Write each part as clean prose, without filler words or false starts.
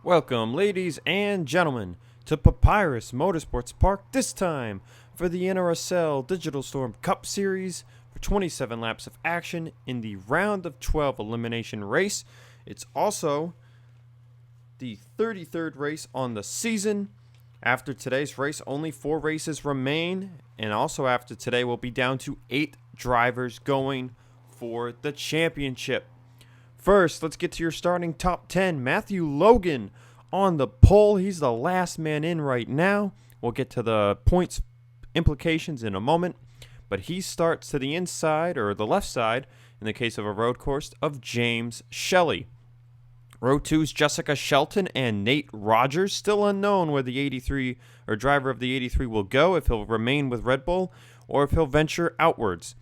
Welcome, ladies and gentlemen, to Papyrus Motorsports Park, this time for the NRSL Digital Storm Cup Series for 27 laps of action in the round of 12 elimination race. It's also the 33rd race on the season. After today's race, only 4 races remain, and also after today, we'll be down to 8 drivers going for the championship. First, let's get to your starting top 10. Matthew Logan on the pole. He's the last man in right now. We'll get to the points implications in a moment. But he starts to the inside, or the left side, in the case of a road course, of James Shelley. Row 2's Jessica Shelton and Nate Rogers. Still unknown where the 83 or driver of the 83 will go, if he'll remain with Red Bull or if he'll venture outwards.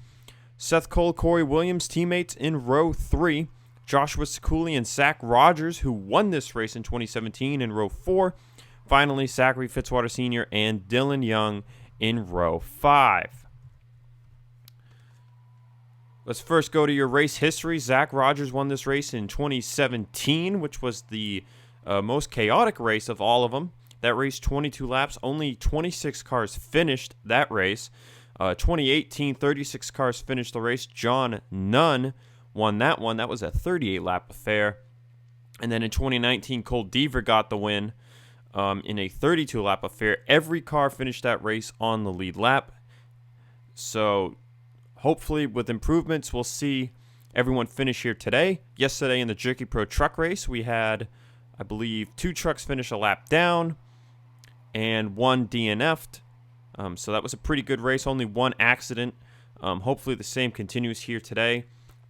Seth Cole, Corey Williams, teammates in row 3. Joshua Sekuli and Zach Rogers, who won this race in 2017, in row 4. Finally, Zachary Fitzwater Sr. and Dylan Young in row 5. Let's first go to your race history. Zach Rogers won this race in 2017, which was the most chaotic race of all of them. That race, 22 laps, only 26 cars finished that race. 2018, 36 cars finished the race. John Nunn won that one. That was a 38-lap affair. And then in 2019, Cole Deaver got the win in a 32-lap affair. Every car finished that race on the lead lap. So hopefully with improvements, we'll see everyone finish here today. Yesterday in the Jerky Pro truck race, we had, I believe, 2 trucks finish a lap down and 1 DNF'd. So that was a pretty good race. Only 1 accident. Hopefully the same continues here today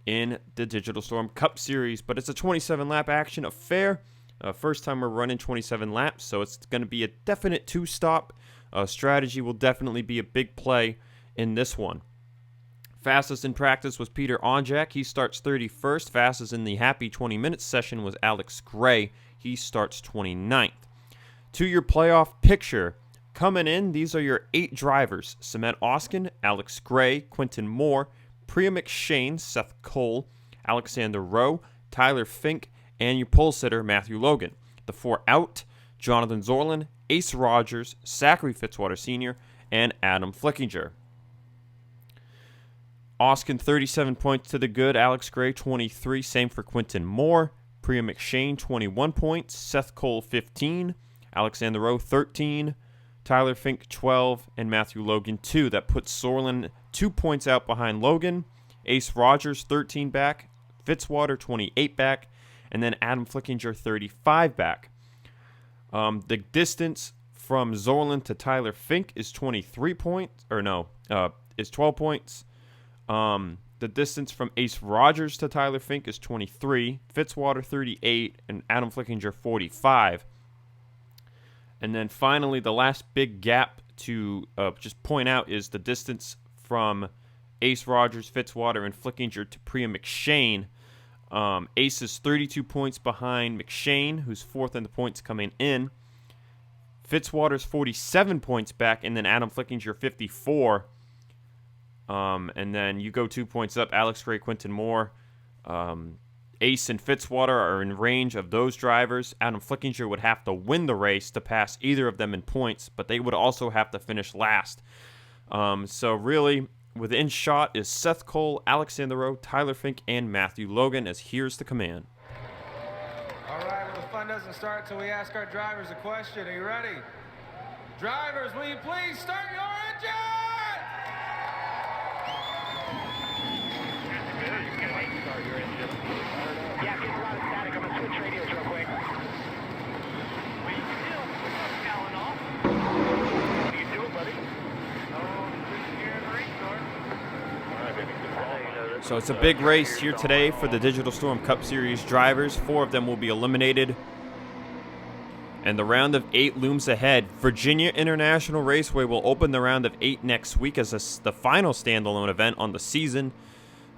in the Digital Storm Cup Series, but it's a 27-lap action affair. First time we're running 27 laps, so it's going to be a definite 2-stop. Strategy will definitely be a big play in this one. Fastest in practice was Peter Onjak. He starts 31st. Fastest in the Happy 20 Minutes session was Alex Gray. He starts 29th. To your playoff picture, coming in, these are your 8 drivers: Cement Oskin, Alex Gray, Quinton Moore, Priya McShane, Seth Cole, Alexander Rowe, Tyler Fink, and your pole sitter, Matthew Logan. The 4 out: Jonathan Zorlin, Ace Rogers, Zachary Fitzwater Sr., and Adam Flickinger. Oskin, 37 points to the good. Alex Gray, 23. Same for Quinton Moore. Priya McShane, 21 points. Seth Cole, 15. Alexander Rowe, 13. Tyler Fink, 12. And Matthew Logan, 2. That puts Zorlin 2 points out behind Logan. Ace Rogers, 13 back. Fitzwater, 28 back. And then Adam Flickinger, 35 back. The distance from Zorlin to Tyler Fink is 23 points. Is 12 points. The distance from Ace Rogers to Tyler Fink is 23. Fitzwater, 38. And Adam Flickinger, 45. And then finally, the last big gap to just point out is the distance from Ace Rogers, Fitzwater, and Flickinger to Priya McShane. Ace is 32 points behind McShane, who's 4th in the points coming in. Fitzwater's 47 points back, and then Adam Flickinger, 54. And then you go 2 points up. Alex Gray, Quinton Moore. Ace and Fitzwater are in range of those drivers. Adam Flickinger would have to win the race to pass either of them in points, but they would also have to finish last. So really, within shot is Seth Cole, Alexander Rowe, Tyler Fink, and Matthew Logan, as here's the command. All right, well, the fun doesn't start until we ask our drivers a question. Are you ready? Drivers, will you please start your engine? Yeah, get a lot of static. I'm going to switch radios real quick. What you do? Calling off. What are you doing, buddy? Here in the race car. All right, baby. So it's a big race here today for the Digital Storm Cup Series drivers. 4 of them will be eliminated. And the round of 8 looms ahead. Virginia International Raceway will open the round of 8 next week as the final standalone event on the season.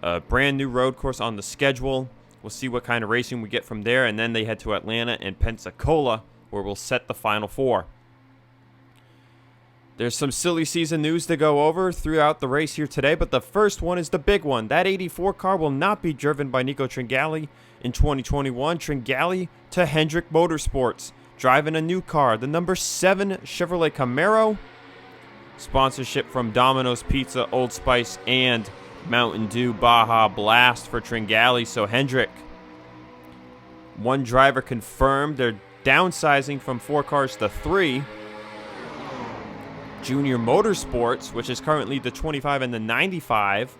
A brand new road course on the schedule. We'll see what kind of racing we get from there. And then they head to Atlanta and Pensacola, where we'll set the final 4. There's some silly season news to go over throughout the race here today, but the first one is the big one. That 84 car will not be driven by Nico Tringali. in 2021, Tringali to Hendrick Motorsports, driving a new car, the number 7 Chevrolet Camaro. Sponsorship from Domino's Pizza, Old Spice, and Mountain Dew Baja Blast for Tringali. So Hendrick, one driver confirmed. They're downsizing from 4 cars to 3. Junior Motorsports, which is currently the 25 and the 95,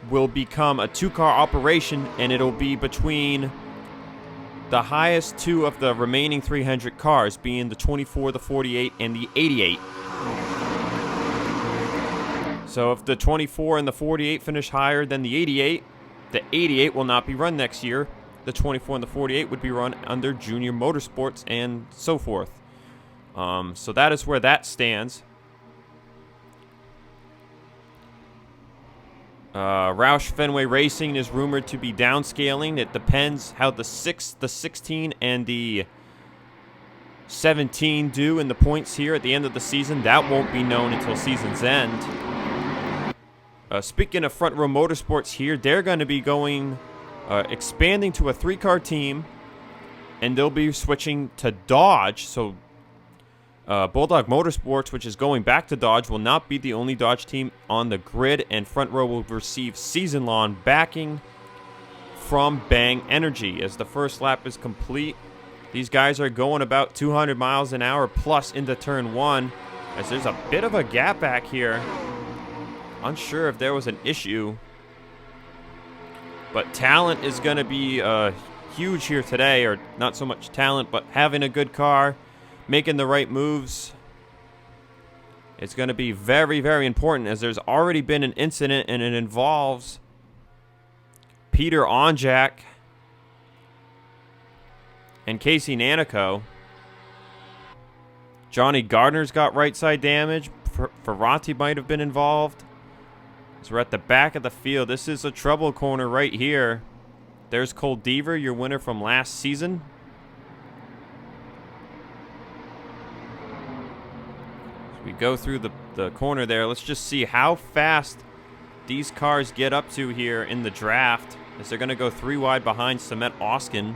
will become a 2-car operation, and it'll be between the highest 2 of the remaining 300 cars, being the 24, the 48, and the 88. So if the 24 and the 48 finish higher than the 88 will not be run next year. The 24 and the 48 would be run under Junior Motorsports and so forth. So that is where that stands. Roush Fenway Racing is rumored to be downscaling. It depends how the 6, the 16, and the 17 do in the points here at the end of the season. That won't be known until season's end. Speaking of Front Row Motorsports here, they're going to be going, expanding to a 3-car team, and they'll be switching to Dodge. So Bulldog Motorsports, which is going back to Dodge, will not be the only Dodge team on the grid, and Front Row will receive season-long backing from Bang Energy. As the first lap is complete, these guys are going about 200 miles an hour plus into turn 1, as there's a bit of a gap back here. Unsure if there was an issue, but talent is going to be huge here today, or not so much talent, but having a good car, making the right moves. It's going to be very, very important, as there's already been an incident, and it involves Peter Onjak and Casey Nanico. Johnny Gardner's got right side damage. Ferranti might have been involved. So we're at the back of the field. This is a trouble corner right here. There's Cole Deaver, your winner from last season. We go through the corner there. Let's just see how fast these cars get up to here in the draft, as they're going to go 3 wide behind Samet Oskin.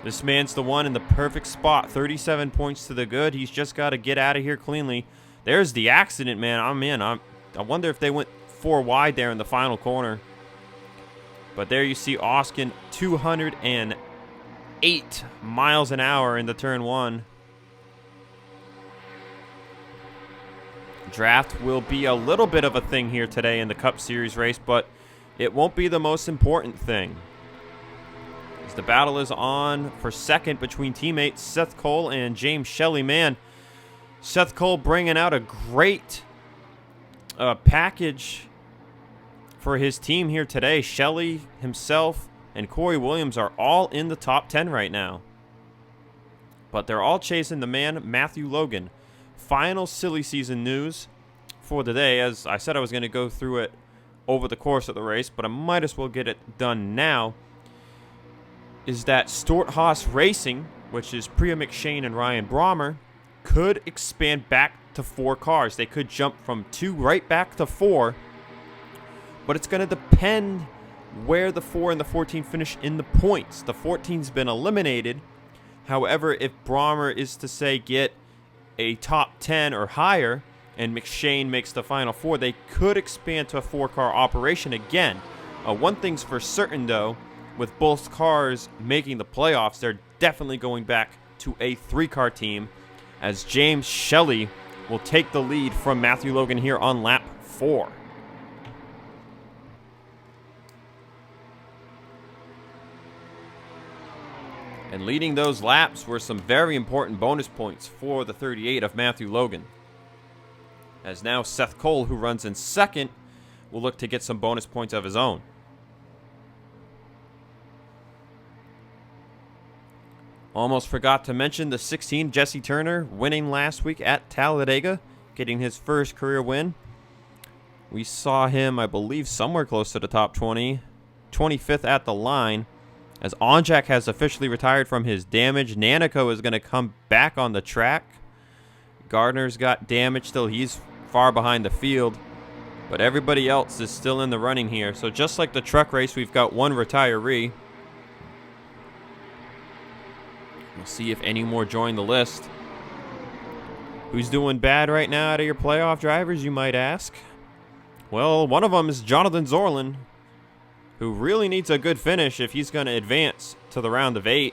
This man's the one in the perfect spot. 37 points to the good. He's just got to get out of here cleanly. There's the accident, man. I'm in. I wonder if they went 4 wide there in the final corner. But there you see Oskin, 208 miles an hour into turn 1. Draft will be a little bit of a thing here today in the Cup Series race, but it won't be the most important thing, as the battle is on for second between teammates Seth Cole and James Shelley. Man, Seth Cole bringing out a great package for his team here today. Shelley himself and Corey Williams are all in the top 10 right now, but they're all chasing the man Matthew Logan. Final silly season news for today. As I said, I was going to go through it over the course of the race, but I might as well get it done now. Is that Stuart Haas Racing, which is Priya McShane and Ryan Brommer, could expand back to 4 cars. They could jump from 2 right back to 4, but it's going to depend where the 4 and the 14 finish in the points. The 14's been eliminated. However, if Brommer is to, say, get a top 10 or higher, and McShane makes the final 4, they could expand to a 4-car operation again. One thing's for certain, though, with both cars making the playoffs, they're definitely going back to a 3-car team, as James Shelley will take the lead from Matthew Logan here on lap 4. And leading those laps were some very important bonus points for the 38 of Matthew Logan, as now Seth Cole, who runs in second, will look to get some bonus points of his own. Almost forgot to mention the 16, Jesse Turner, winning last week at Talladega, getting his first career win. We saw him, I believe, somewhere close to the top 20, 25th at the line, as Onjak has officially retired from his damage. Nanico is going to come back on the track. Gardner's got damage still. He's far behind the field, but everybody else is still in the running here. So just like the truck race, we've got one retiree. We'll see if any more join the list. Who's doing bad right now out of your playoff drivers, you might ask? Well, one of them is Jonathan Zorlin, who really needs a good finish if he's going to advance to the round of 8.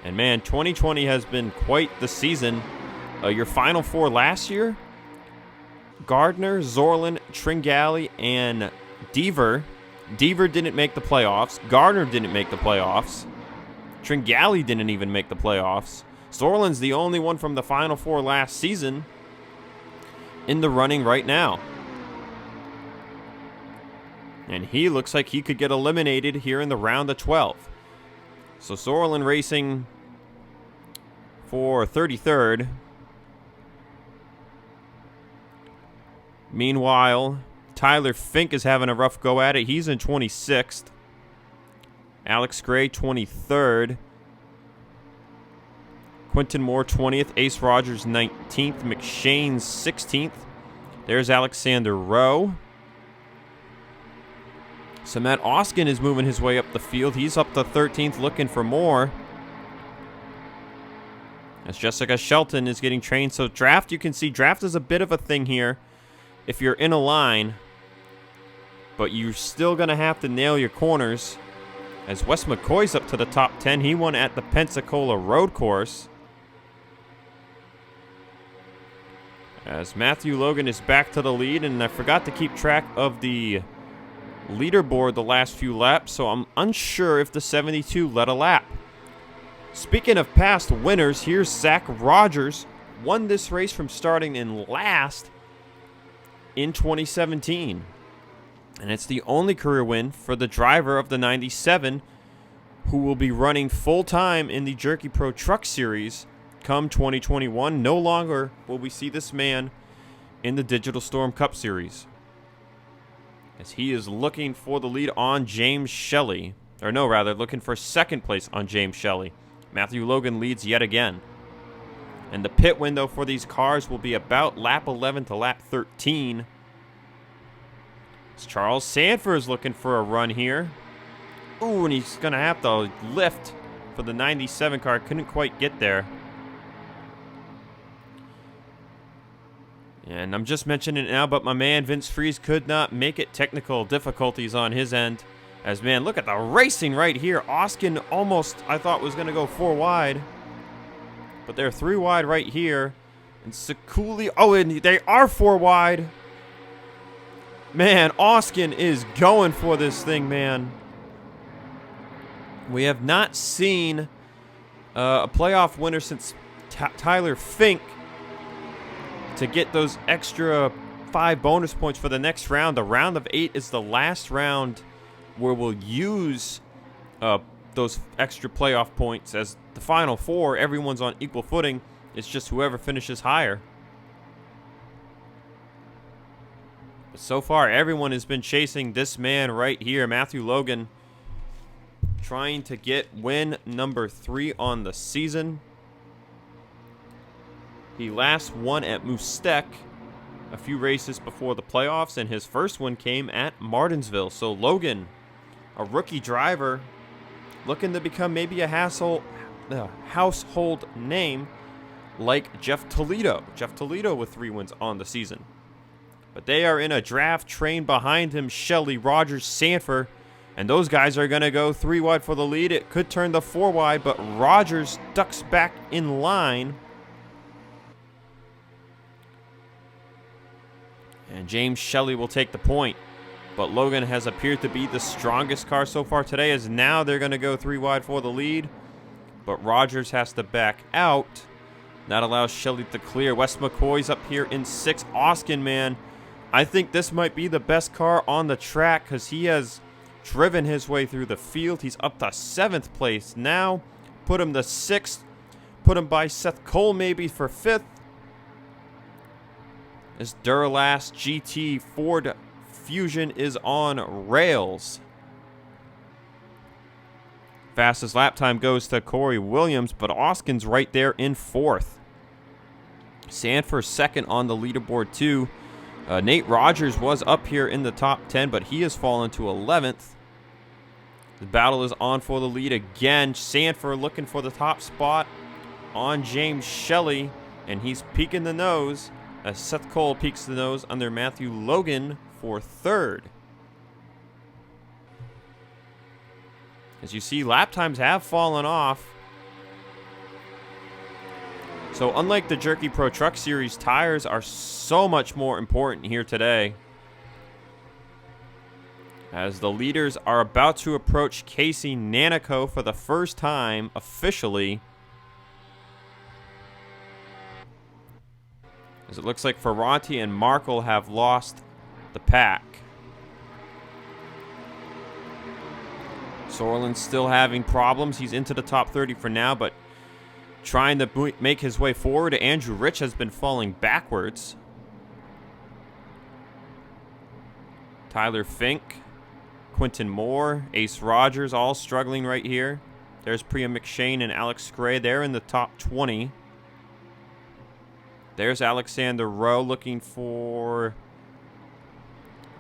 And man, 2020 has been quite the season. Your final 4 last year, Gardner, Zorlin, Tringali, and Deaver. Deaver didn't make the playoffs. Gardner didn't make the playoffs. Tringali didn't even make the playoffs. Zorlin's the only one from the final 4 last season in the running right now. And he looks like he could get eliminated here in the round of 12. So Zorlin racing for 33rd. Meanwhile, Tyler Fink is having a rough go at it. He's in 26th. Alex Gray, 23rd. Quinton Moore, 20th. Ace Rogers, 19th. McShane, 16th. There's Alexander Rowe. So Matt Oskin is moving his way up the field. He's up to 13th looking for more. As Jessica Shelton is getting trained. So draft, you can see draft is a bit of a thing here if you're in a line. But you're still going to have to nail your corners. As Wes McCoy's up to the top 10. He won at the Pensacola Road Course. As Matthew Logan is back to the lead. And I forgot to keep track of the leaderboard the last few laps, so I'm unsure if the 72 led a lap. Speaking of past winners, here's Zach Rogers. Won this race from starting in last in 2017. And it's the only career win for the driver of the 97, who will be running full-time in the Jerky Pro Truck Series come 2021. No longer will we see this man in the Digital Storm Cup Series, as he is looking for the lead on James Shelley. Or no, rather, looking for second place on James Shelley. Matthew Logan leads yet again. And the pit window for these cars will be about lap 11 to lap 13. As Charles Sanford is looking for a run here. Ooh, and he's going to have to lift for the 97 car. Couldn't quite get there. And I'm just mentioning it now, but my man Vince Freeze could not make it. Technical difficulties on his end. As, man, look at the racing right here. Oskin almost, I thought, was going to go 4 wide. But they're 3 wide right here. And Sekuli, oh, and they are 4 wide. Man, Oskin is going for this thing, man. We have not seen a playoff winner since Tyler Fink to get those extra 5 bonus points for the next round. The round of 8 is the last round where we'll use those extra playoff points. As the final 4, everyone's on equal footing. It's just whoever finishes higher. But so far, everyone has been chasing this man right here, Matthew Logan, trying to get win number 3 on the season. He last won at Moostek a few races before the playoffs, and his first one came at Martinsville. So Logan, a rookie driver, looking to become maybe a household name like Jeff Toledo. Jeff Toledo with 3 wins on the season. But they are in a draft train behind him, Shelley, Rogers, Sanford, and those guys are going to go 3 wide for the lead. It could turn to 4 wide, but Rogers ducks back in line. And James Shelley will take the point. But Logan has appeared to be the strongest car so far today, as now they're going to go 3 wide for the lead. But Rogers has to back out. That allows Shelley to clear. Wes McCoy's up here in 6th. Oskin, man, I think this might be the best car on the track, because he has driven his way through the field. He's up to 7th place now. Put him to 6th. Put him by Seth Cole maybe for 5th. This Duralast GT Ford Fusion is on rails. Fastest lap time goes to Corey Williams, but Oskin's right there in 4th. Sanford 2nd on the leaderboard too. Nate Rogers was up here in the top 10, but he has fallen to 11th. The battle is on for the lead again. Sanford looking for the top spot on James Shelley, and he's peeking the nose as Seth Cole peeks the nose under Matthew Logan for third. As you see, lap times have fallen off. So unlike the Jerky Pro Truck Series, tires are so much more important here today, as the leaders are about to approach Casey Nanico for the first time officially, as it looks like Ferranti and Markle have lost the pack. Sorlin's still having problems. He's into the top 30 for now, but trying to make his way forward. Andrew Rich has been falling backwards. Tyler Fink, Quinton Moore, Ace Rogers all struggling right here. There's Priya McShane and Alex Gray. They're in the top 20. There's Alexander Rowe looking for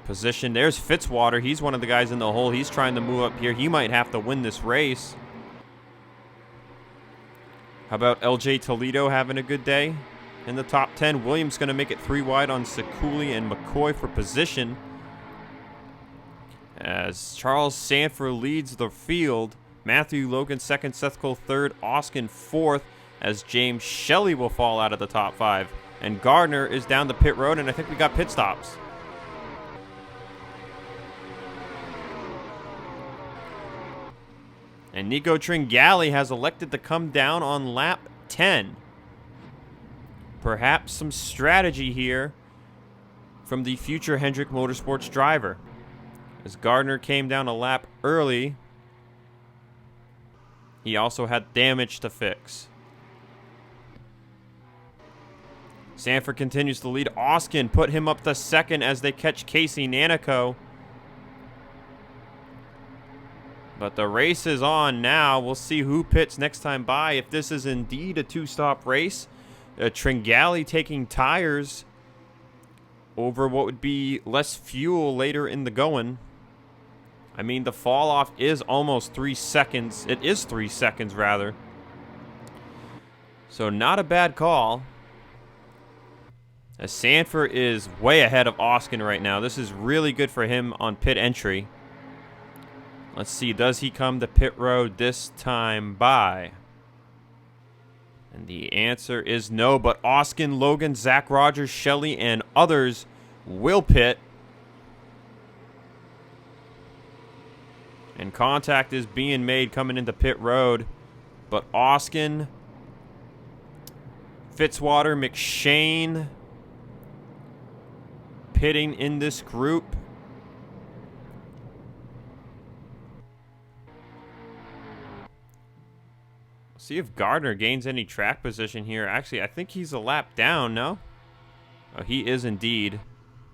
position. There's Fitzwater. He's one of the guys in the hole. He's trying to move up here. He might have to win this race. How about LJ Toledo having a good day in the top 10? Williams going to make it 3 wide on Sekuli and McCoy for position, as Charles Sanford leads the field. Matthew Logan second, Seth Cole third, Oskin fourth, as James Shelley will fall out of the top 5. And Gardner is down the pit road, and I think we got pit stops. And Nico Tringali has elected to come down on lap 10. Perhaps some strategy here from the future Hendrick Motorsports driver, as Gardner came down a lap early. He also had damage to fix. Sanford continues to lead. Oskin put him up to second as they catch Casey Nanico. But the race is on now. We'll see who pits next time by. If this is indeed a 2-stop race, Tringali taking tires over what would be less fuel later in the going. I mean, the fall off is almost 3 seconds. It is 3 seconds, rather. So not a bad call, as Sanford is way ahead of Oskin right now. This is really good for him on pit entry. Let's see, does he come to pit road this time by? And the answer is no, but Oskin, Logan, Zach Rogers, Shelley, and others will pit. And contact is being made coming into pit road. But Oskin, Fitzwater, McShane pitting in this group. See if Gardner gains any track position here. Actually, I think he's a lap down, no? Oh, he is indeed.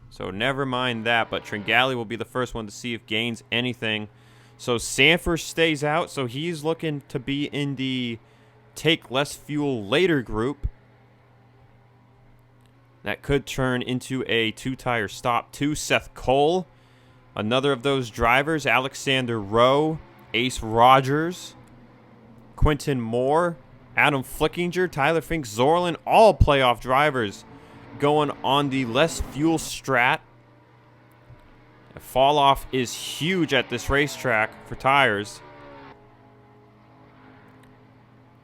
So never mind that, but Tringali will be the first one to see if gains anything. So Sanford stays out, so he's looking to be in the take less fuel later group. That could turn into a 2-tire stop too. Seth Cole, another of those drivers. Alexander Rowe, Ace Rogers, Quinton Moore, Adam Flickinger, Tyler Fink, Zorlin, all playoff drivers going on the less fuel strat. The fall off is huge at this racetrack for tires.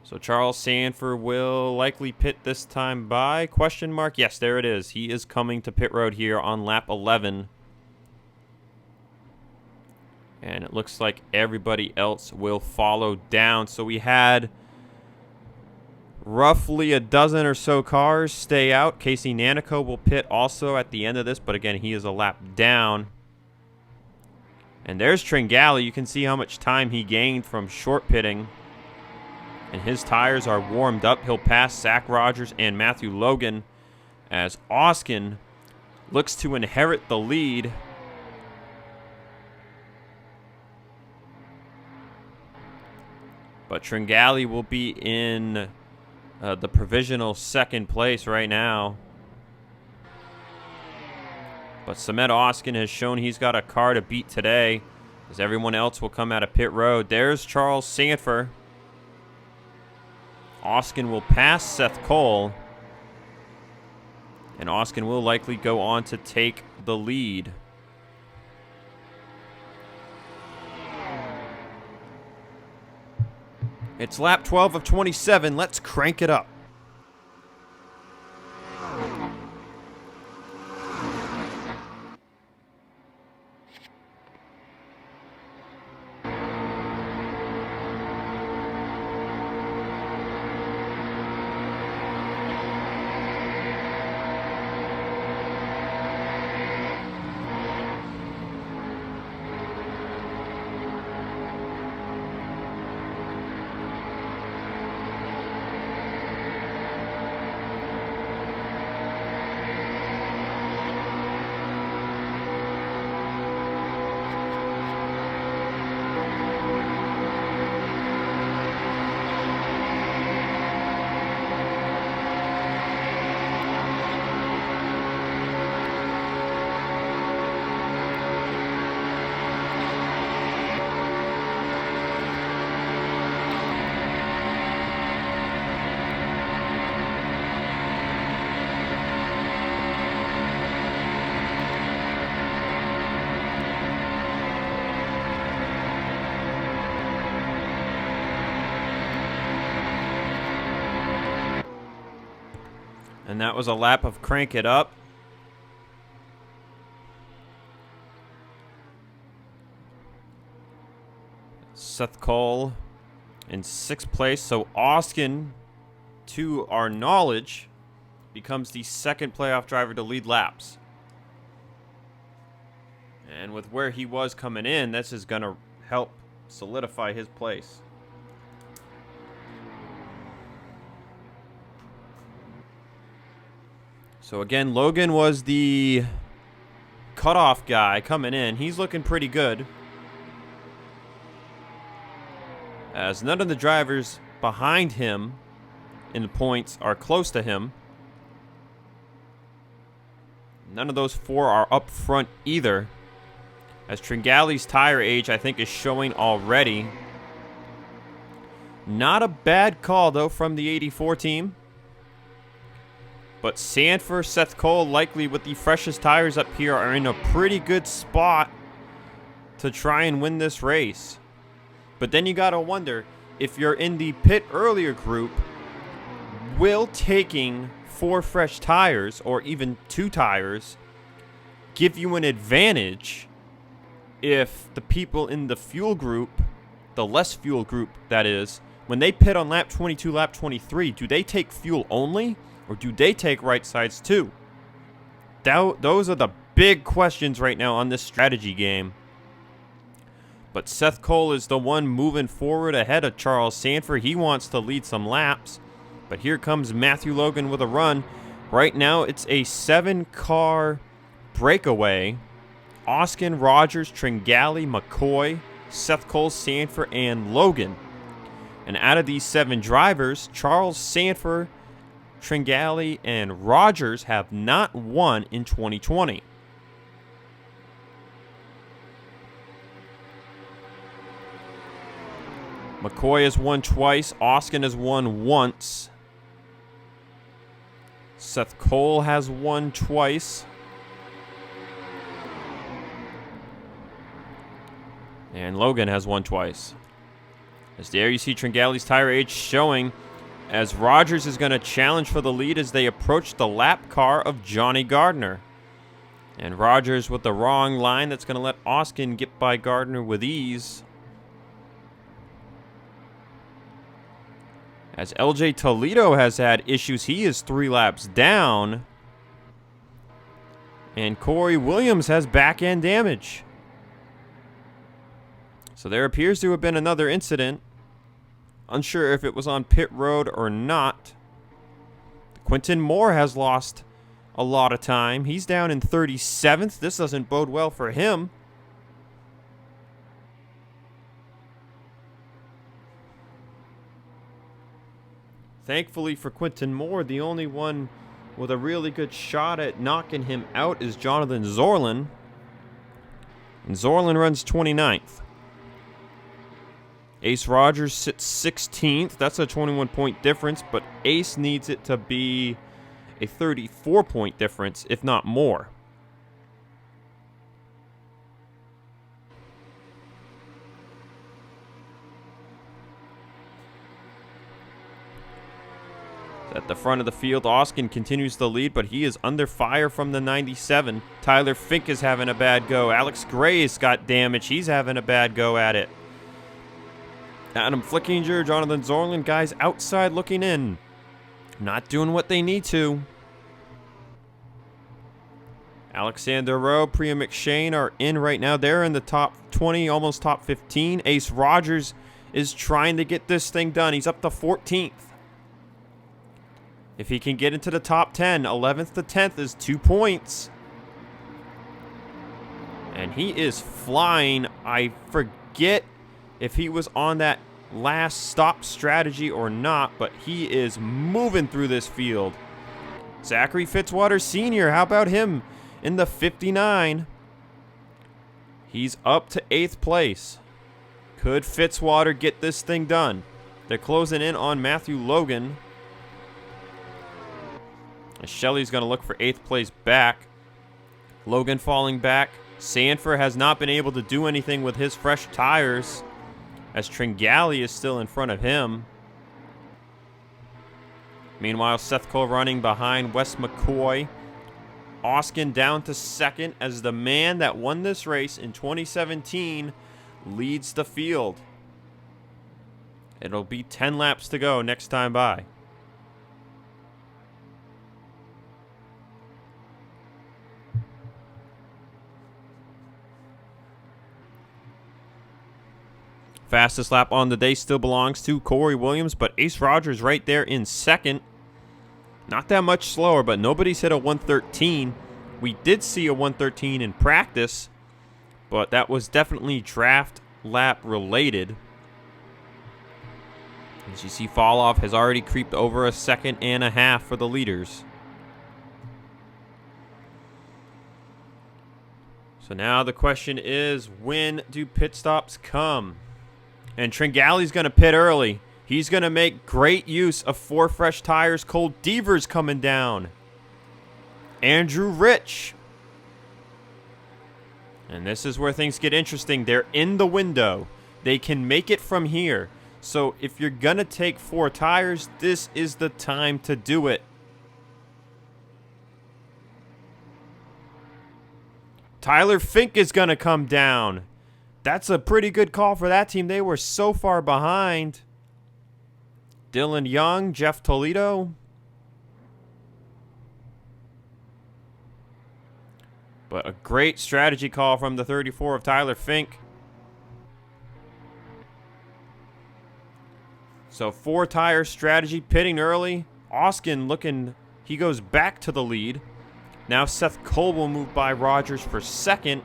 So Charles Sanford will likely pit this time by, question mark? Yes, there it is. He is coming to pit road here on lap 11. And it looks like everybody else will follow down. So we had roughly a dozen or so cars stay out. Casey Nanico will pit also at the end of this, but again, he is a lap down. And there's Tringali. You can see how much time he gained from short pitting. And his tires are warmed up. He'll pass Zach Rogers and Matthew Logan, as Oskin looks to inherit the lead. But Tringali will be in the provisional second place right now. But Samet Oskin has shown he's got a car to beat today. as everyone else will come out of pit road. There's Charles Sanford. Oskin will pass Seth Cole. And Oskin will likely go on to take the lead. It's lap 12 of 27. Let's crank it up. And that was a lap of crank it up. Seth Cole in 6th place. So Oskin, to our knowledge, becomes the 2nd playoff driver to lead laps. And with where he was coming in, this is going to help solidify his place. So again, Logan was the cutoff guy coming in. He's looking pretty good, as none of the drivers behind him in the points are close to him. None of those 4 are up front either, as Tringale's tire age, I think, is showing already. Not a bad call, though, from the 84 team. But Sanford, Seth Cole, likely with the freshest tires up here, are in a pretty good spot to try and win this race. But then you got to wonder, if you're in the pit earlier group, will taking 4 fresh tires, or even 2 tires, give you an advantage if the people in the fuel group, the less fuel group that is, when they pit on lap 22, lap 23, do they take fuel only? Or do they take right sides too? Those are the big questions right now on this strategy game. But Seth Cole is the one moving forward ahead of Charles Sanford. He wants to lead some laps. But here comes Matthew Logan with a run. Right now it's a 7-car breakaway. Oskin, Rogers, Tringale, McCoy, Seth Cole, Sanford, and Logan. And out of these 7 drivers, Charles Sanford, Tringale, and Rogers have not won in 2020. McCoy has won twice. Oskin has won once. Seth Cole has won twice. And Logan has won twice. As there you see Tringale's tire age showing, as Rogers is going to challenge for the lead as they approach the lap car of Johnny Gardner. And Rogers with the wrong line, that's going to let Oskin get by Gardner with ease. As LJ Toledo has had issues, he is 3 laps down. And Corey Williams has back end damage. So there appears to have been another incident. Unsure if it was on pit road or not. Quinton Moore has lost a lot of time. He's down in 37th. This doesn't bode well for him. Thankfully for Quinton Moore, the only one with a really good shot at knocking him out is Jonathan Zorlin. And Zorlin runs 29th. Ace Rogers sits 16th. That's a 21-point difference, but Ace needs it to be a 34-point difference, if not more. At the front of the field, Oskin continues the lead, but he is under fire from the 97. Tyler Fink is having a bad go. Alex Gray's got damage. He's having a bad go at it. Adam Flickinger, Jonathan Zorlin, guys outside looking in. Not doing what they need to. Alexander Rowe, Priya McShane are in right now. They're in the top 20, almost top 15. Ace Rogers is trying to get this thing done. He's up to 14th. If he can get into the top 10, 11th to 10th is 2 points. And he is flying. I forget if he was on that last stop strategy or not, but he is moving through this field. Zachary Fitzwater Sr., how about him in the 59? He's up to 8th place. Could Fitzwater get this thing done? They're closing in on Matthew Logan. Shelley's going to look for 8th place back. Logan falling back. Sanford has not been able to do anything with his fresh tires, as Tringali is still in front of him. Meanwhile, Seth Cole running behind Wes McCoy. Oskin down to 2nd as the man that won this race in 2017 leads the field. It'll be 10 laps to go next time by. Fastest lap on the day still belongs to Corey Williams, but Ace Rogers right there in 2nd. Not that much slower, but nobody's hit a 113. We did see a 113 in practice, but that was definitely draft lap related. As you see, fall off has already creeped over a 1.5 seconds for the leaders. So now the question is, when do pit stops come? And Tringali's going to pit early. He's going to make great use of 4 fresh tires. Cole Deaver's coming down. Andrew Rich. And this is where things get interesting. They're in the window. They can make it from here. So if you're going to take 4 tires, this is the time to do it. Tyler Fink is going to come down. That's a pretty good call for that team. They were so far behind. Dylan Young, Jeff Toledo. But a great strategy call from the 34 of Tyler Fink. So 4 tire strategy, pitting early. Oskin looking, he goes back to the lead. Now Seth Cole will move by Rogers for 2nd.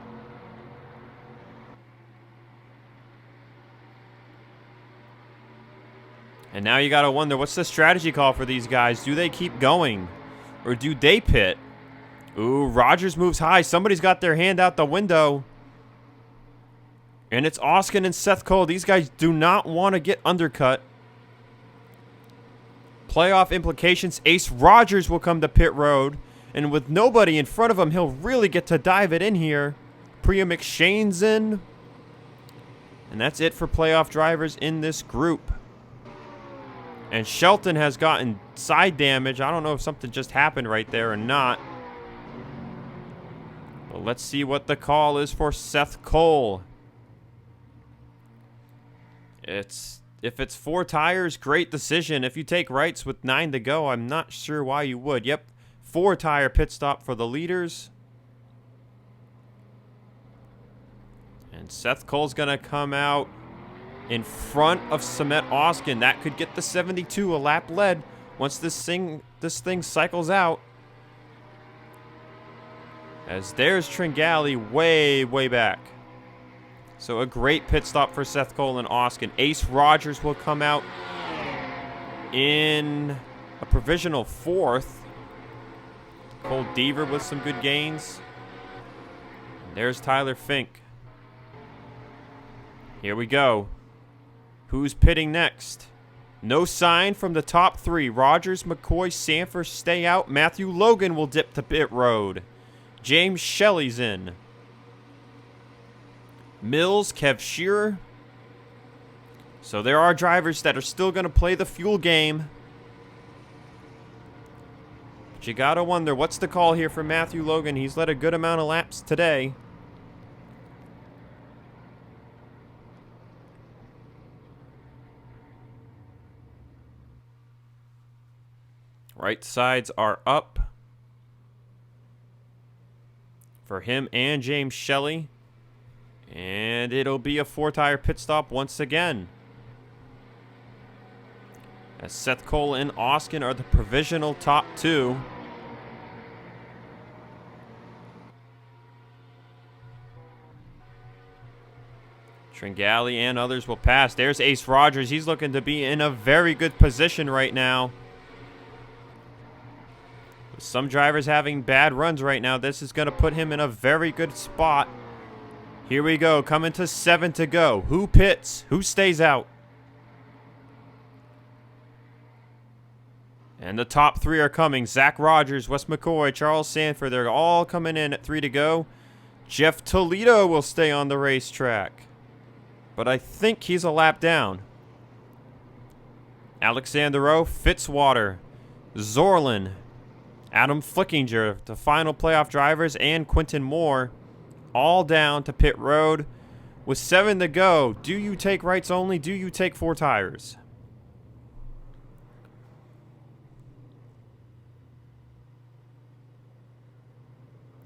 And now you got to wonder, what's the strategy call for these guys? Do they keep going? Or do they pit? Ooh, Rogers moves high. Somebody's got their hand out the window. And it's Oskin and Seth Cole. These guys do not want to get undercut. Playoff implications. Ace Rogers will come to pit road. And with nobody in front of him, he'll really get to dive it in here. Priya McShane's in. And that's it for playoff drivers in this group. And Shelton has gotten side damage. I don't know if something just happened right there or not. But let's see what the call is for Seth Cole. If it's 4 tires, great decision. If you take rights with 9 to go, I'm not sure why you would. Yep, 4 tire pit stop for the leaders. And Seth Cole's going to come out in front of Samet Oskin. That could get the 72 a lap lead once this thing cycles out. As there's Tringali way back. So a great pit stop for Seth Cole and Oskin. Ace Rogers will come out in a provisional 4th. Cole Deaver with some good gains. And there's Tyler Fink. Here we go. Who's pitting next? No sign from the top three. Rogers, McCoy, Sanford stay out. Matthew Logan will dip to pit road. James Shelley's in. Mills, Kev Shearer. So there are drivers that are still going to play the fuel game. But you got to wonder, what's the call here for Matthew Logan? He's led a good amount of laps today. Right sides are up for him and James Shelley. And it'll be a 4-tire pit stop once again. As Seth Cole and Oskin are the provisional top two. Tringali and others will pass. There's Ace Rogers. He's looking to be in a very good position right now. With some drivers having bad runs right now, this is going to put him in a very good spot. Here we go, coming to 7 to go. Who pits? Who stays out? And the top three are coming. Zach Rogers, Wes McCoy, Charles Sanford. They're all coming in at 3 to go. Jeff Toledo will stay on the racetrack. But I think he's a lap down. Alexander Rowe, Fitzwater, Zorlin, Adam Flickinger, the final playoff drivers, and Quinton Moore, all down to pit road. With 7 to go, do you take rights only? Do you take 4 tires?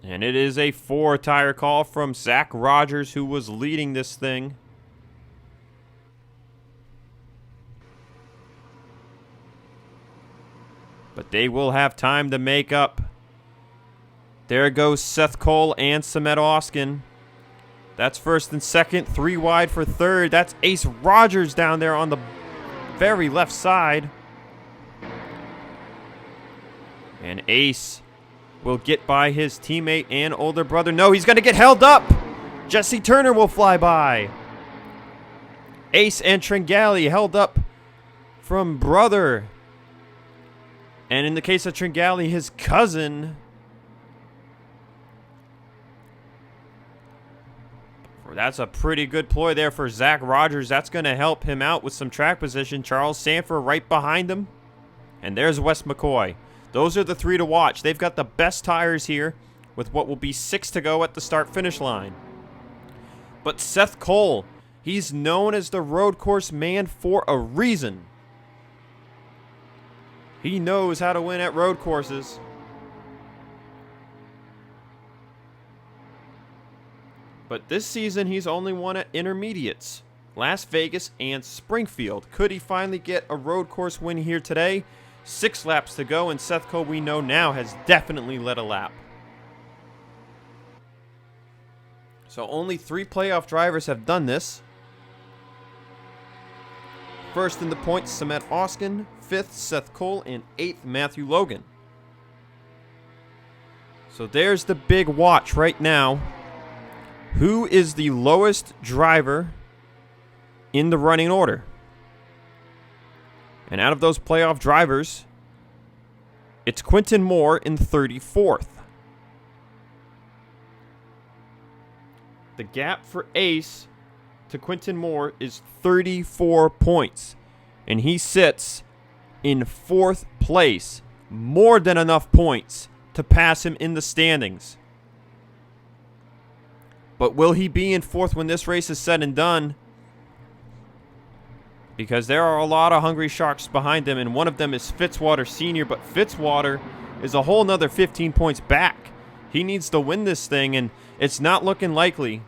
And it is a 4-tire call from Zach Rogers, who was leading this thing. But they will have time to make up. There goes Seth Cole and Samet Oskin. That's first and second. 3 wide for third. That's Ace Rogers down there on the very left side. And Ace will get by his teammate and older brother. No, he's going to get held up. Jesse Turner will fly by. Ace and Tringali held up from brother. And in the case of Tringali, his cousin. That's a pretty good ploy there for Zach Rogers. That's going to help him out with some track position. Charles Sanford right behind him. And there's Wes McCoy. Those are the 3 to watch. They've got the best tires here with what will be 6 to go at the start-finish line. But Seth Cole, he's known as the road course man for a reason. He knows how to win at road courses. But this season, he's only won at intermediates. Las Vegas and Springfield. Could he finally get a road course win here today? 6 laps to go, and Seth Cole, we know now, has definitely led a lap. So only 3 playoff drivers have done this. First in the points, Samet Oskin. 5th, Seth Cole. And 8th, Matthew Logan. So there's the big watch right now. Who is the lowest driver in the running order? And out of those playoff drivers, it's Quinton Moore in 34th. The gap for Ace to Quinton Moore is 34 points. And he sits in 4th place. More than enough points to pass him in the standings. But will he be in 4th when this race is said and done? Because there are a lot of hungry sharks behind him, and one of them is Fitzwater Sr., but Fitzwater is a whole nother 15 points back. He needs to win this thing, and it's not looking likely,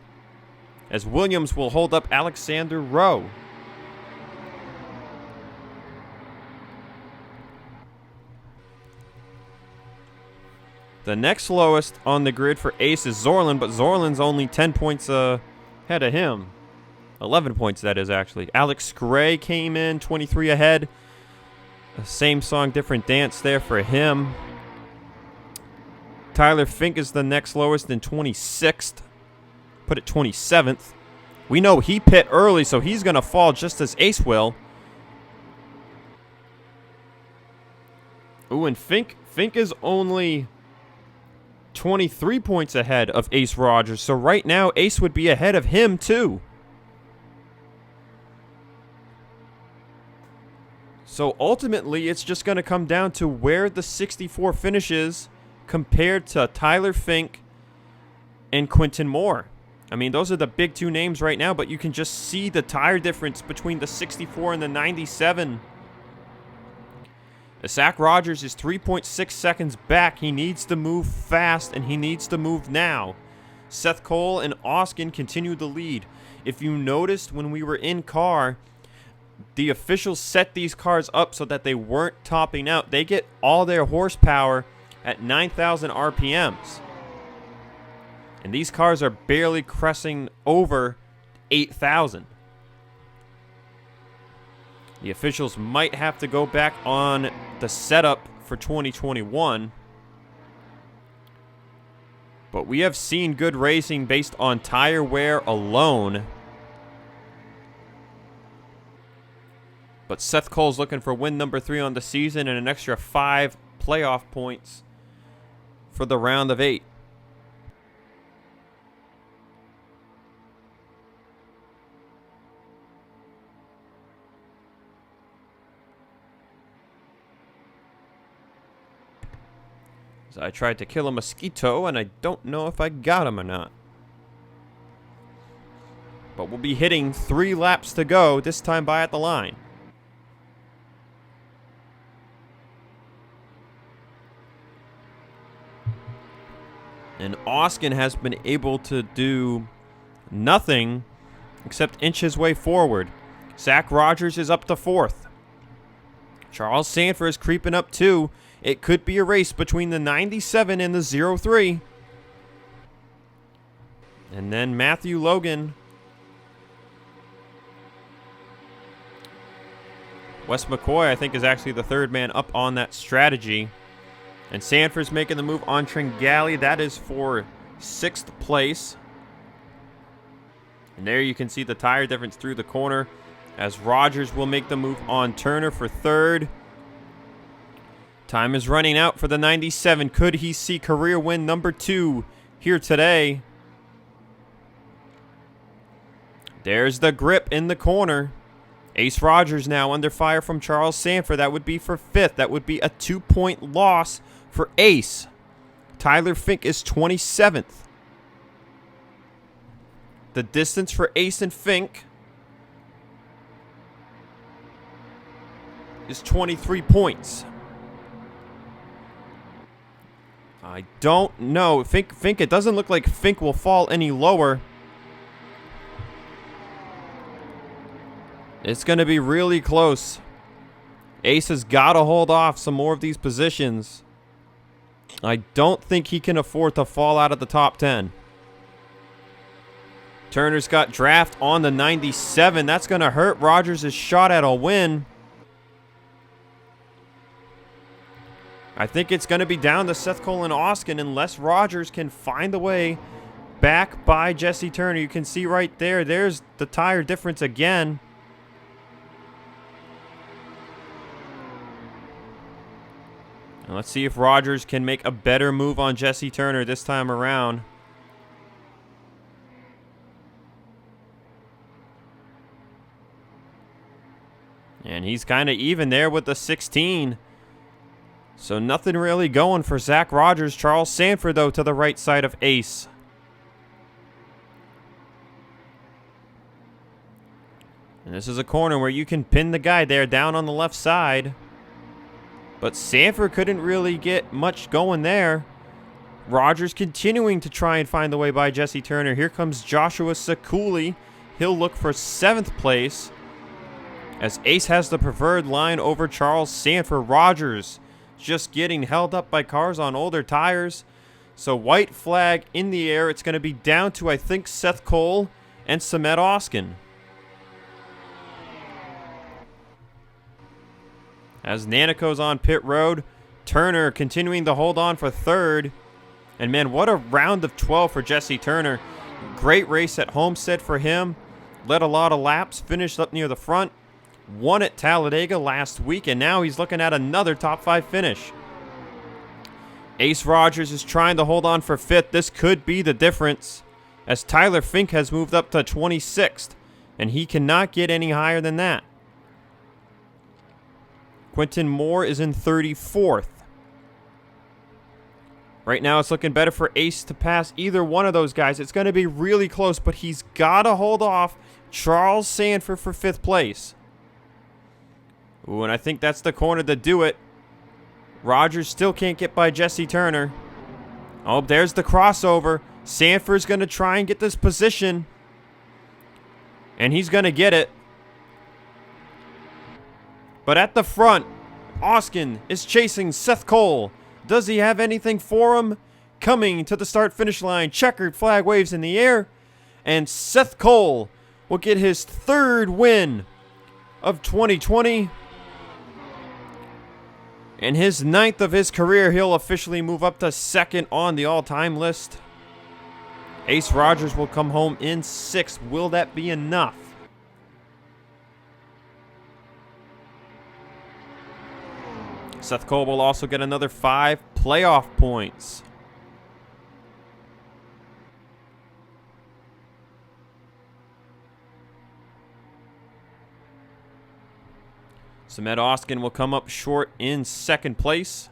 as Williams will hold up Alexander Rowe. The next lowest on the grid for Ace is Zorlin, but Zorlin's only 10 points ahead of him. 11 points, that is, actually. Alex Gray came in 23 ahead. Same song, different dance there for him. Tyler Fink is the next lowest in 26th. Put it 27th. We know he pit early, so he's going to fall just as Ace will. Ooh, and Fink is only 23 points ahead of Ace Rogers. So right now, Ace would be ahead of him, too. So ultimately, it's just going to come down to where the 64 finishes compared to Tyler Fink and Quinton Moore. I mean, those are the big two names right now, but you can just see the tire difference between the 64 and the 97. Zach Rogers is 3.6 seconds back. He needs to move fast, and he needs to move now. Seth Cole and Oskin continue the lead. If you noticed when we were in car, the officials set these cars up so that they weren't topping out. They get all their horsepower at 9,000 RPMs. And these cars are barely cresting over 8,000. The officials might have to go back on the setup for 2021. But we have seen good racing based on tire wear alone. But Seth Cole's looking for win number 3 on the season and an extra 5 playoff points for the round of 8. So I tried to kill a mosquito, and I don't know if I got him or not. But we'll be hitting 3 laps to go, this time by at the line. And Oskin has been able to do nothing except inch his way forward. Zach Rogers is up to 4th. Charles Sanford is creeping up too. It could be a race between the 97 and the 03. And then Matthew Logan. Wes McCoy, I think, is actually the 3rd man up on that strategy. And Sanford's making the move on Tringali. That is for 6th place. And there you can see the tire difference through the corner, as Rogers will make the move on Turner for 3rd. Time is running out for the 97. Could he see career win number 2 here today? There's the grip in the corner. Ace Rogers now under fire from Charles Sanford. That would be for 5th. That would be a 2-point loss for Ace. Tyler Fink is 27th. The distance for Ace and Fink is 23 points. I don't know. Fink, it doesn't look like Fink will fall any lower. It's going to be really close. Ace has got to hold off some more of these positions. I don't think he can afford to fall out of the top 10. Turner's got draft on the 97. That's going to hurt Rogers' shot at a win. I think it's going to be down to Seth Cole and Oskin unless Rogers can find a way back by Jesse Turner. You can see right there, there's the tire difference again. And let's see if Rogers can make a better move on Jesse Turner this time around. And he's kind of even there with the 16. So nothing really going for Zach Rogers. Charles Sanford, though, to the right side of Ace. And this is a corner where you can pin the guy there down on the left side. But Sanford couldn't really get much going there. Rogers continuing to try and find the way by Jesse Turner. Here comes Joshua Sekuli. He'll look for 7th place, as Ace has the preferred line over Charles Sanford. Rogers just getting held up by cars on older tires. So white flag in the air. It's going to be down to, I think, Seth Cole and Samet Oskin. As Nanico's on pit road, Turner continuing to hold on for 3rd. And man, what a round of 12 for Jesse Turner. Great race at Homestead for him. led a lot of laps, finished up near the front, won at Talladega last week, and now he's looking at another top 5 finish. Ace Rogers is trying to hold on for 5th. This could be the difference, as Tyler Fink has moved up to 26th, and he cannot get any higher than that. Quinton Moore is in 34th. Right now, it's looking better for Ace to pass either one of those guys. It's going to be really close, but he's got to hold off Charles Sanford for 5th place. Ooh, and I think that's the corner to do it. Rogers still can't get by Jesse Turner. Oh, there's the crossover. Sanford's going to try and get this position. And he's going to get it. But at the front, Oskin is chasing Seth Cole. Does he have anything for him? Coming to the start-finish line, checkered flag waves in the air, and Seth Cole will get his 3rd win of 2020. And his 9th of his career. He'll officially move up to 2nd on the all-time list. Ace Rogers will come home in 6th. Will that be enough? Seth Cole will also get another 5 playoff points. Samet Oskin will come up short in 2nd place.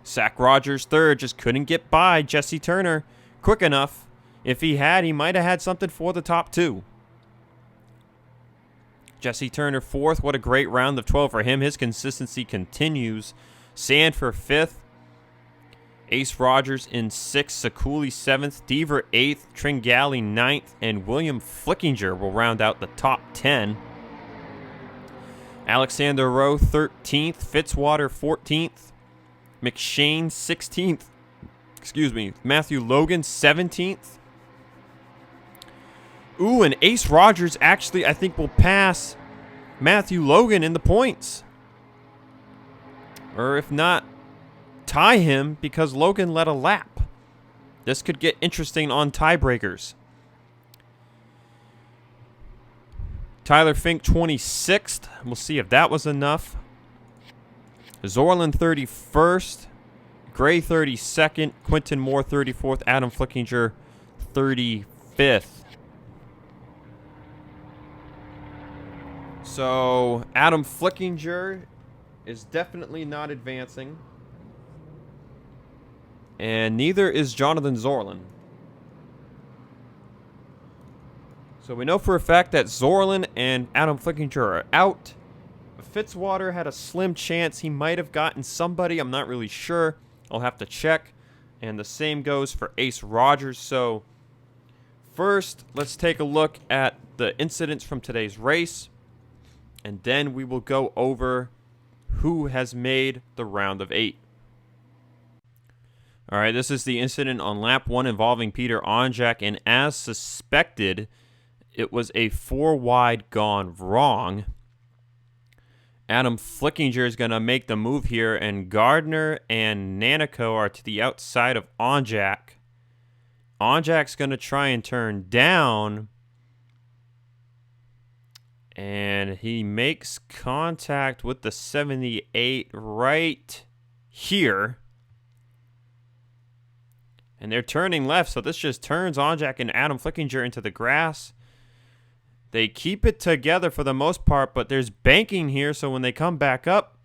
Zach Rogers 3rd, just couldn't get by Jesse Turner quick enough. If he had, he might have had something for the top 2. Jesse Turner 4th. What a great round of 12 for him. His consistency continues. Sanford 5th. Ace Rogers in 6th. Sakuli 7th. Deaver 8th. Tringali 9th. And William Flickinger will round out the top 10. Alexander Rowe 13th. Fitzwater 14th. McShane 16th. Excuse me. Matthew Logan 17th. Ooh, and Ace Rogers actually, I think, will pass Matthew Logan in the points. Or if not, tie him because Logan led a lap. This could get interesting on tiebreakers. Tyler Fink 26th. We'll see if that was enough. Zorlin 31st. Gray 32nd. Quinton Moore 34th. Adam Flickinger 35th. So, Adam Flickinger is definitely not advancing. And neither is Jonathan Zorlin. So we know for a fact that Zorlin and Adam Flickinger are out. Fitzwater had a slim chance. He might have gotten somebody. I'm not really sure. I'll have to check. And the same goes for Ace Rogers. So, first, let's take a look at the incidents from today's race. And then we will go over who has made the round of 8. All right, this is the incident on lap 1 involving Peter Onjak. And as suspected, it was a 4-wide gone wrong. Adam Flickinger is going to make the move here. And Gardner and Nanico are to the outside of Onjak. Onjak's going to try and turn down. And he makes contact with the 78 right here. And they're turning left, so this just turns Onjak and Adam Flickinger into the grass. They keep it together for the most part, but there's banking here, so when they come back up,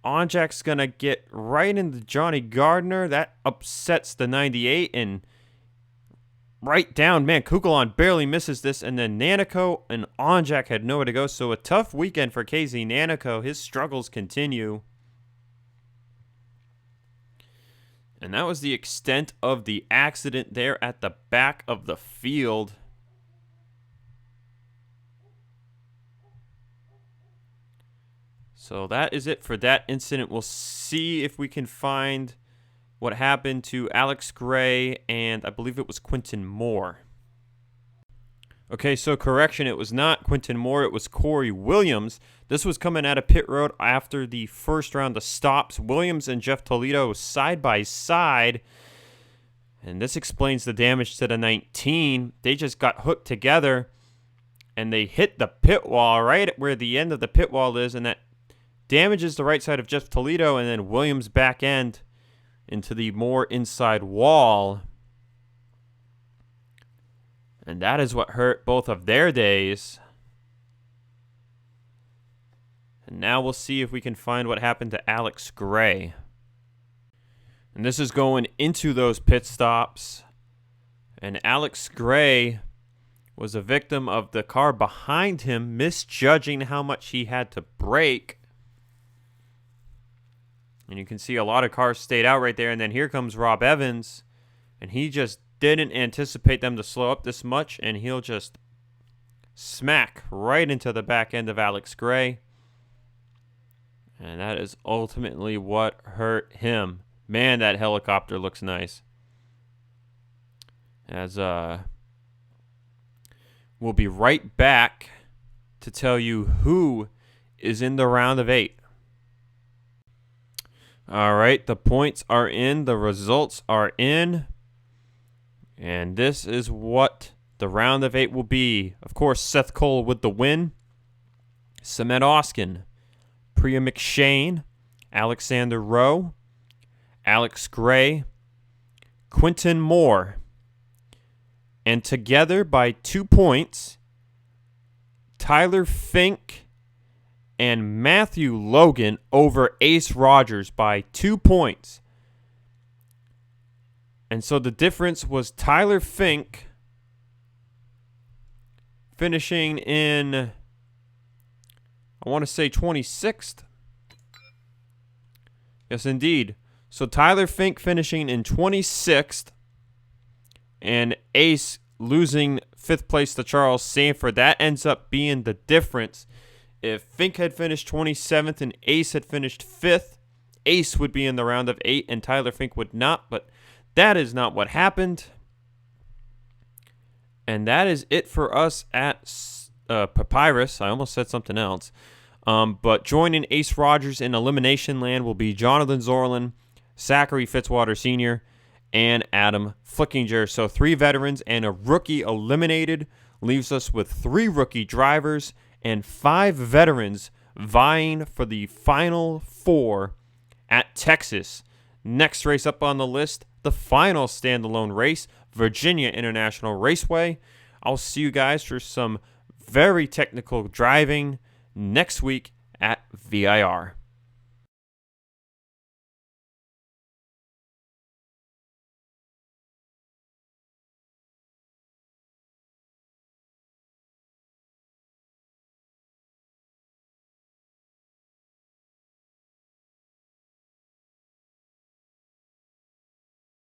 Onjak's going to get right into Johnny Gardner. That upsets the 98, and right down, man, Kukulon barely misses this, and then Nanico and Onjak had nowhere to go, so a tough weekend for KZ Nanico. His struggles continue. And that was the extent of the accident there at the back of the field. So that is it for that incident. We'll see if we can find what happened to Alex Gray and I believe it was Quinton Moore. Okay, so correction, it was not Quinton Moore, it was Corey Williams. This was coming out of pit road after the first round of stops. Williams and Jeff Toledo side by side. And this explains the damage to the 19. They just got hooked together. and they hit the pit wall right at where the end of the pit wall is, and that damages the right side of Jeff Toledo, and then Williams' back end into the more inside wall. And that is what hurt both of their days. And now we'll see if we can find what happened to Alex Gray. And this is going into those pit stops. And Alex Gray was a victim of the car behind him misjudging how much he had to brake. And you can see a lot of cars stayed out right there. And then here comes Rob Evans. And he just didn't anticipate them to slow up this much. And he'll just smack right into the back end of Alex Gray. And that is ultimately what hurt him. Man, that helicopter looks nice. As we'll be right back to tell you who is in the round of 8. All right, the points are in, the results are in, and this is what the round of 8 will be. Of course, Seth Cole with the win, Samet Oskin, Priya McShane, Alexander Rowe, Alex Gray, Quinton Moore, and together by 2 points, Tyler Fink and Matthew Logan over Ace Rogers by 2 points. And so the difference was Tyler Fink finishing in, I want to say 26th. Yes, indeed. So Tyler Fink finishing in 26th and Ace losing 5th place to Charles Sanford. That ends up being the difference. If Fink had finished 27th and Ace had finished 5th, Ace would be in the round of 8 and Tyler Fink would not, but that is not what happened. And that is it for us at Papyrus. I almost said something else. But joining Ace Rogers in Elimination Land will be Jonathan Zorlin, Zachary Fitzwater Sr., and Adam Flickinger. So 3 veterans and a rookie eliminated leaves us with 3 rookie drivers and 5 veterans vying for the final 4 at Texas. Next race up on the list, the final standalone race, Virginia International Raceway. I'll see you guys for some very technical driving next week at VIR.